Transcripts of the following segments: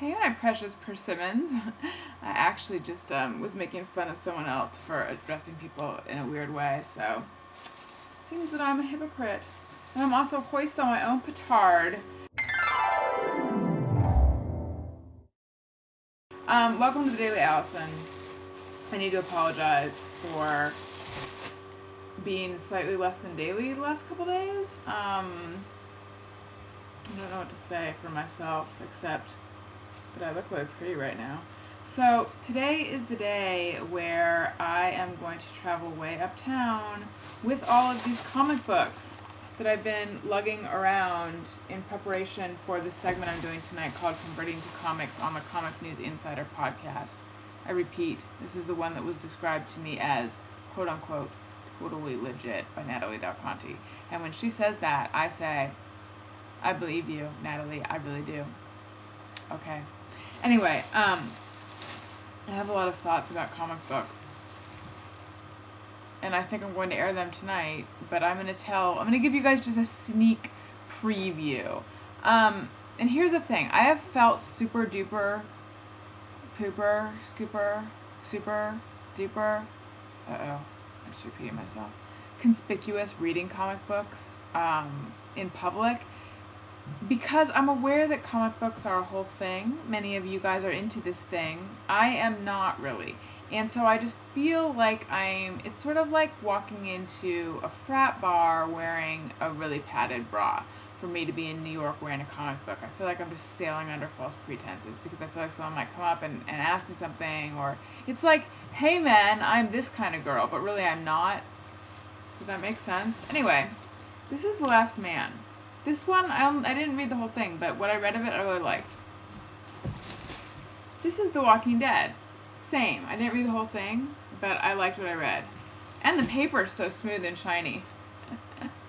Hey, my precious persimmons. I actually just was making fun of someone else for addressing people in a weird way, so it seems that I'm a hypocrite. And I'm also hoist on my own petard. Welcome to the Daily Alison. I need to apologize for being slightly less than daily the last couple days. I don't know what to say for myself except that I look really pretty right now. So today is the day where I am going to travel way uptown with all of these comic books that I've been lugging around in preparation for this segment I'm doing tonight called Converting to Comics on the Comic News Insider podcast. I repeat, this is the one that was described to me as quote unquote totally legit by Natalie Del Conte. And when she says that, I say, I believe you, Natalie, I really do. Okay. Anyway, I have a lot of thoughts about comic books, and I think I'm going to air them tonight, but I'm going to give you guys just a sneak preview. And here's the thing, I have felt super duper, pooper, scooper, super duper, I'm just repeating myself, conspicuous reading comic books, in public, because I'm aware that comic books are a whole thing. Many of you guys are into this thing. I am not really. And so I just feel like it's sort of like walking into a frat bar wearing a really padded bra for me to be in New York wearing a comic book. I feel like I'm just sailing under false pretenses because I feel like someone might come up and ask me something, or it's like, hey man, I'm this kind of girl, but really I'm not. Does that make sense? Anyway, this is The Last Man. This one, I didn't read the whole thing, but what I read of it, I really liked. This is The Walking Dead. Same. I didn't read the whole thing, but I liked what I read. And the paper is so smooth and shiny.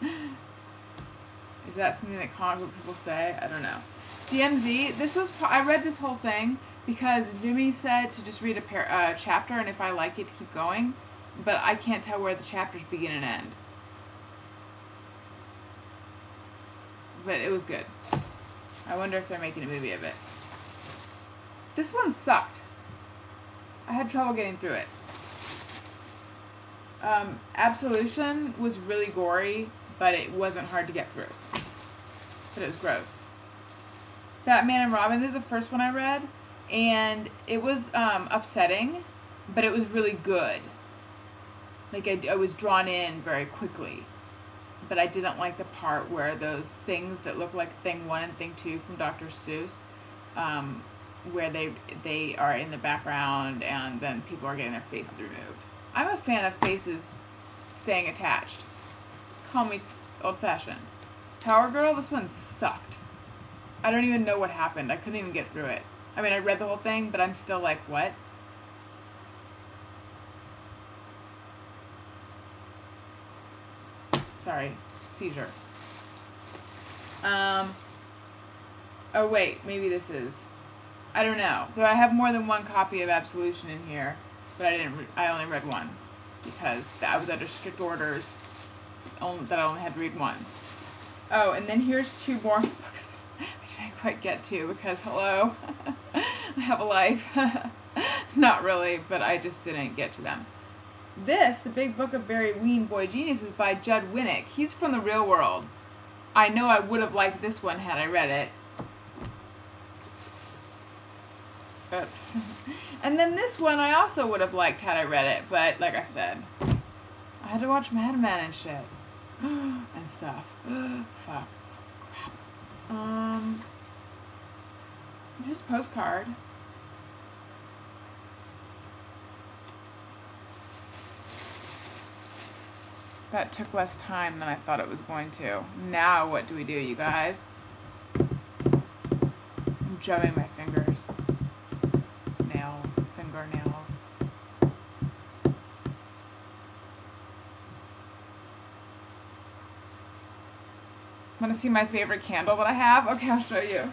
Is that something that comic book people say? I don't know. DMZ, I read this whole thing because Jimmy said to just read a chapter, and if I like it, to keep going. But I can't tell where the chapters begin and end. But it was good. I wonder if they're making a movie of it. This one sucked. I had trouble getting through it. Absolution was really gory, but it wasn't hard to get through. But it was gross. Batman and Robin, this is the first one I read, and it was upsetting, but it was really good. Like I was drawn in very quickly. But I didn't like the part where those things that look like Thing 1 and Thing 2 from Dr. Seuss, where they are in the background and then people are getting their faces removed. I'm a fan of faces staying attached. Call me old-fashioned. Tower Girl, this one sucked. I don't even know what happened. I couldn't even get through it. I mean, I read the whole thing, but I'm still like, what? Sorry, seizure. Oh wait, maybe this is. I don't know. Though I have more than one copy of Absolution in here, but I only read one because I was under strict orders that I only had to read one. Oh, and then here's two more books I didn't quite get to because hello, I have a life. Not really, but I just didn't get to them. This, The Big Book of Barry Ween, Boy Genius, is by Judd Winnick. He's from the real world. I know I would have liked this one had I read it. Oops. And then this one I also would have liked had I read it, but like I said, I had to watch Mad Men and shit. And stuff. Fuck. Crap. Here's a postcard. That took less time than I thought it was going to. Now what do we do, you guys? I'm jabbing my fingers. Fingernails. Want to see my favorite candle that I have? Okay, I'll show you.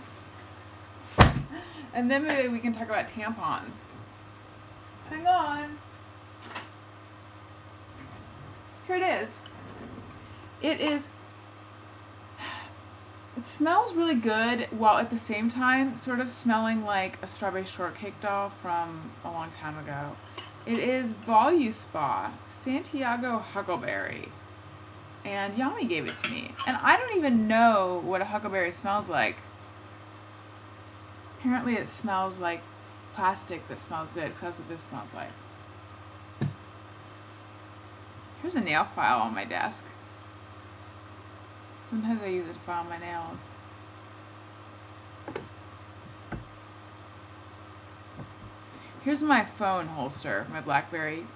And then maybe we can talk about tampons. Hang on. Here it is. It is It smells really good, while at the same time sort of smelling like a strawberry shortcake doll from a long time ago. It is Voluspa Santiago Huckleberry, and Yami gave it to me, and I don't even know what a huckleberry smells like. Apparently it smells like plastic that smells good, because that's what this smells like. Here's a nail file on my desk. Sometimes I use it to file my nails. Here's my phone holster, my BlackBerry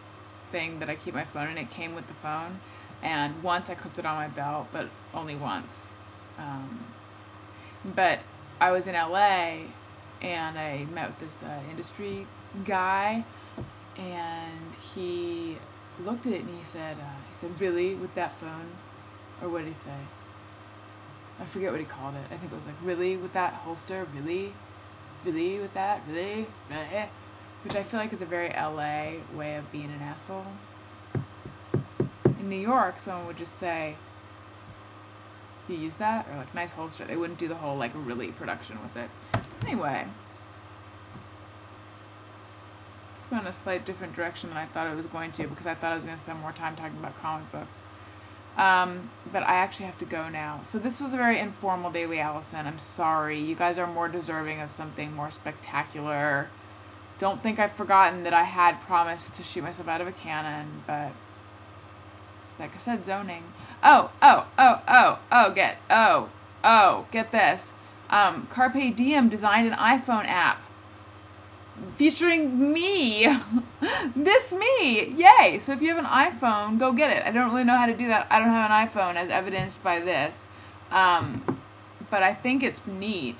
thing that I keep my phone in. It came with the phone, and once I clipped it on my belt, but only once. But I was in LA, and I met with this industry guy, and he looked at it and he said, really, with that phone? Or what did he say? I forget what he called it. I think it was like, really, with that holster? Really? Really, with that? Really? Really? Which I feel like is a very LA way of being an asshole. In New York, someone would just say, you use that? Or like, nice holster. They wouldn't do the whole like really production with it. Anyway. This went in a slight different direction than I thought it was going to, because I thought I was going to spend more time talking about comic books. But I actually have to go now. So this was a very informal Daily Alison. I'm sorry. You guys are more deserving of something more spectacular. Don't think I've forgotten that I had promised to shoot myself out of a cannon, but like I said, zoning. Get this. Carpe Diem designed an iPhone app featuring me. This me. Yay. So if you have an iPhone, go get it. I don't really know how to do that. I don't have an iPhone, as evidenced by this. But I think it's neat.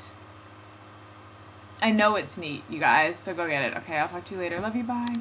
I know it's neat, you guys. So go get it. Okay, I'll talk to you later. Love you. Bye.